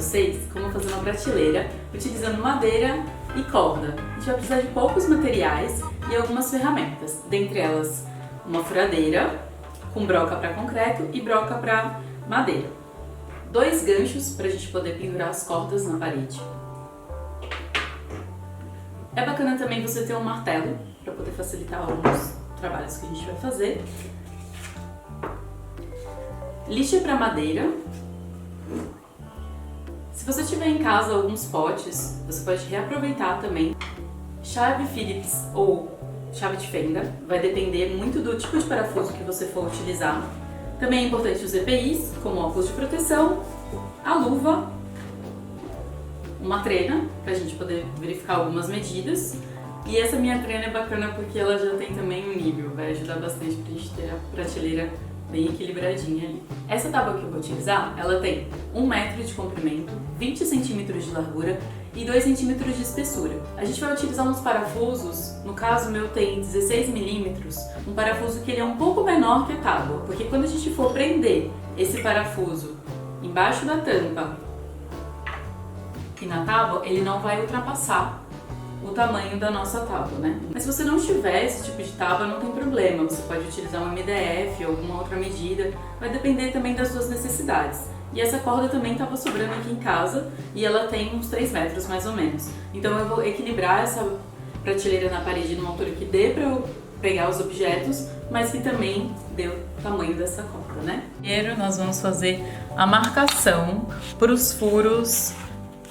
vocês como fazer uma prateleira utilizando madeira e corda. A gente vai precisar de poucos materiais e algumas ferramentas, dentre elas uma furadeira com broca para concreto e broca para madeira. 2 ganchos para a gente poder pendurar as cordas na parede. É bacana também você ter um martelo para poder facilitar alguns trabalhos que a gente vai fazer. Lixa para madeira. Se você tiver em casa alguns potes, você pode reaproveitar também. Chave Phillips ou chave de fenda, vai depender muito do tipo de parafuso que você for utilizar. Também é importante os EPIs, como óculos de proteção, a luva, uma trena, para a gente poder verificar algumas medidas. E essa minha trena é bacana porque ela já tem também um nível, vai ajudar bastante para a gente ter a prateleira bem equilibradinha ali. Essa tábua que eu vou utilizar, ela tem 1 metro de comprimento, 20 centímetros de largura e 2 centímetros de espessura. A gente vai utilizar uns parafusos, no caso o meu tem 16 milímetros, um parafuso que ele é um pouco menor que a tábua, porque quando a gente for prender esse parafuso embaixo da tampa e na tábua, ele não vai ultrapassar o tamanho da nossa tábua, né? Mas se você não tiver esse tipo de tábua, não tem problema, você pode utilizar uma MDF ou alguma outra medida, vai depender também das suas necessidades. E essa corda também estava sobrando aqui em casa e ela tem uns 3 metros mais ou menos. Então eu vou equilibrar essa prateleira na parede numa altura que dê para eu pegar os objetos, mas que também dê o tamanho dessa corda, né? Primeiro nós vamos fazer a marcação para os furos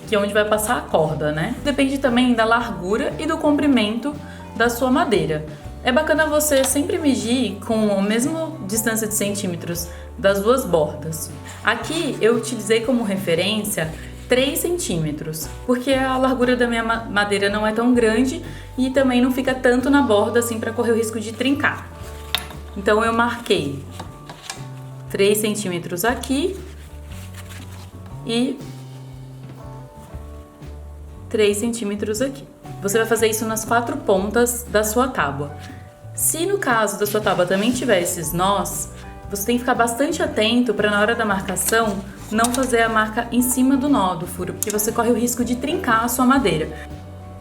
que é onde vai passar a corda, né? Depende também da largura e do comprimento da sua madeira. É bacana você sempre medir com a mesma distância de centímetros das duas bordas. Aqui eu utilizei como referência 3 centímetros, porque a largura da minha madeira não é tão grande e também não fica tanto na borda assim para correr o risco de trincar. Então eu marquei 3 centímetros aqui e 3 centímetros aqui. Você vai fazer isso nas 4 pontas da sua tábua. Se no caso da sua tábua também tiver esses nós, você tem que ficar bastante atento para na hora da marcação não fazer a marca em cima do nó do furo, porque você corre o risco de trincar a sua madeira.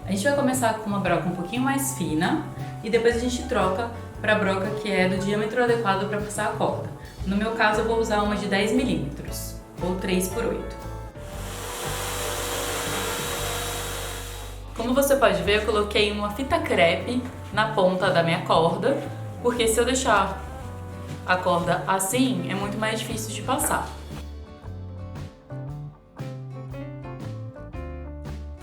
A gente vai começar com uma broca um pouquinho mais fina e depois a gente troca para a broca que é do diâmetro adequado para passar a corda. No meu caso eu vou usar uma de 10 milímetros ou 3 por 8. Como você pode ver, eu coloquei uma fita crepe na ponta da minha corda, porque se eu deixar a corda assim, é muito mais difícil de passar.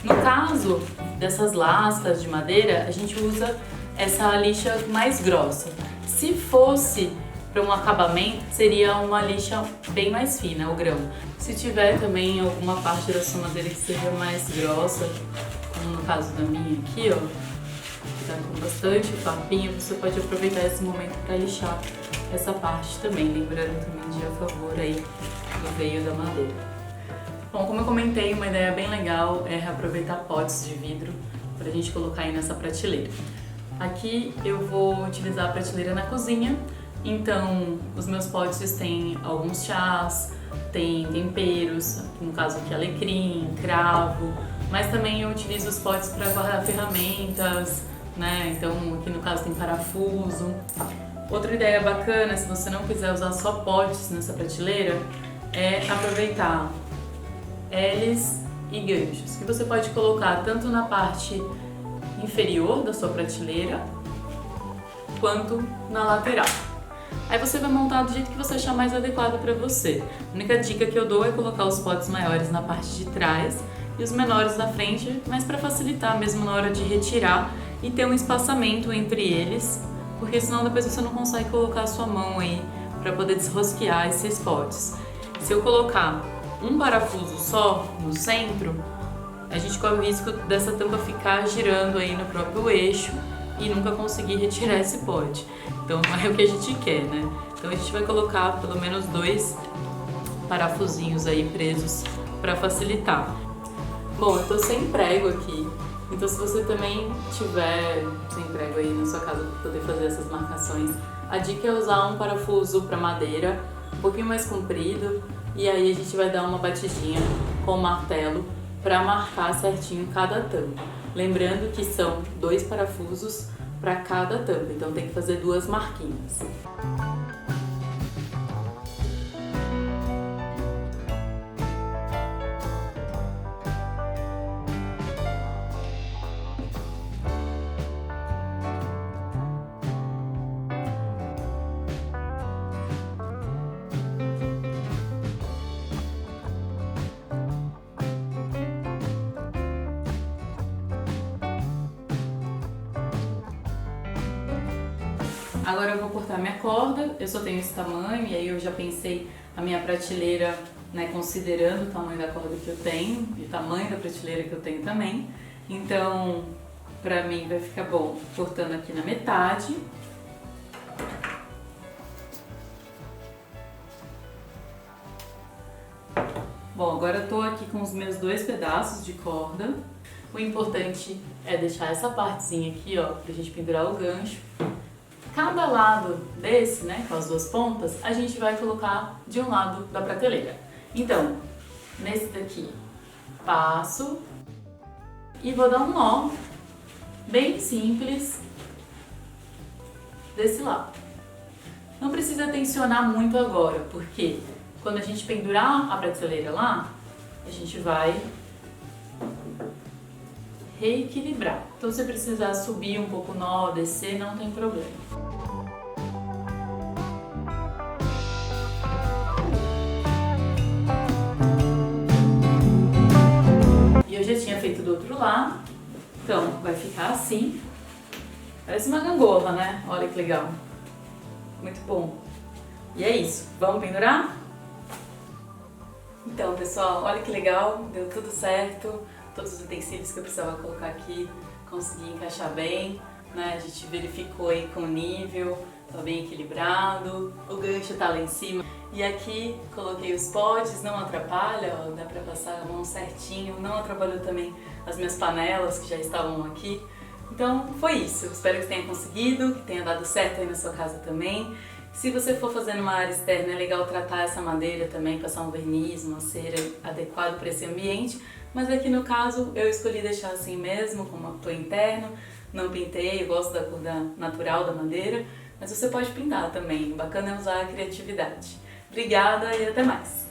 No caso dessas lascas de madeira, a gente usa essa lixa mais grossa. Se fosse para um acabamento, seria uma lixa bem mais fina, o grão. Se tiver também alguma parte da sua madeira que seja mais grossa, como no caso da minha aqui, ó, que tá com bastante papinho, você pode aproveitar esse momento para lixar essa parte também, lembrando também de ir a favor aí do veio da madeira. Bom, como eu comentei, uma ideia bem legal é reaproveitar potes de vidro para a gente colocar aí nessa prateleira. Aqui eu vou utilizar a prateleira na cozinha, então os meus potes têm alguns chás, tem temperos, no caso aqui alecrim, cravo, mas também eu utilizo os potes para guardar ferramentas, né? Então aqui no caso tem parafuso. Outra ideia bacana, se você não quiser usar só potes nessa prateleira, é aproveitar L's e ganchos, que você pode colocar tanto na parte inferior da sua prateleira quanto na lateral. Aí você vai montar do jeito que você achar mais adequado para você. A única dica que eu dou é colocar os potes maiores na parte de trás e os menores na frente, mas para facilitar mesmo na hora de retirar e ter um espaçamento entre eles, porque senão depois você não consegue colocar a sua mão aí para poder desrosquear esses potes. Se eu colocar um parafuso só no centro, a gente corre o risco dessa tampa ficar girando aí no próprio eixo e nunca conseguir retirar esse pote. Então não é o que a gente quer, né? Então a gente vai colocar pelo menos 2 parafusinhos aí presos para facilitar. Bom, eu tô sem prego aqui, então se você também tiver sem prego aí na sua casa para poder fazer essas marcações, a dica é usar um parafuso para madeira um pouquinho mais comprido, e aí a gente vai dar uma batidinha com o martelo para marcar certinho cada tampa. Lembrando que são 2 parafusos para cada tampa, então tem que fazer 2 marquinhas. Agora eu vou cortar minha corda, eu só tenho esse tamanho, e aí eu já pensei a minha prateleira, né, considerando o tamanho da corda que eu tenho e o tamanho da prateleira que eu tenho também. Então, pra mim vai ficar bom cortando aqui na metade. Bom, agora eu tô aqui com os meus 2 pedaços de corda. O importante é deixar essa partezinha aqui, ó, pra gente pendurar o gancho. Cada lado desse, né, com as 2 pontas, a gente vai colocar de um lado da prateleira. Então, nesse daqui, passo e vou dar um nó bem simples desse lado. Não precisa tensionar muito agora, porque quando a gente pendurar a prateleira lá, a gente vai reequilibrar. Então, se precisar subir um pouco o nó, descer, não tem problema. E eu já tinha feito do outro lado, então vai ficar assim. Parece uma gangorra, né? Olha que legal. Muito bom. E é isso. Vamos pendurar? Então, pessoal, olha que legal. Deu tudo certo. Todos os utensílios que eu precisava colocar aqui, consegui encaixar bem, né? A gente verificou aí com o nível, tá bem equilibrado, o gancho tá lá em cima. E aqui coloquei os potes, não atrapalha, ó, dá pra passar a mão certinho, não atrapalhou também as minhas panelas que já estavam aqui. Então foi isso, espero que tenha conseguido, que tenha dado certo aí na sua casa também. Se você for fazer numa área externa, é legal tratar essa madeira também, passar um verniz, uma cera adequado para esse ambiente, mas aqui no caso eu escolhi deixar assim mesmo, como ator interno, não pintei, eu gosto da cor natural da madeira, mas você pode pintar também, o bacana é usar a criatividade. Obrigada e até mais!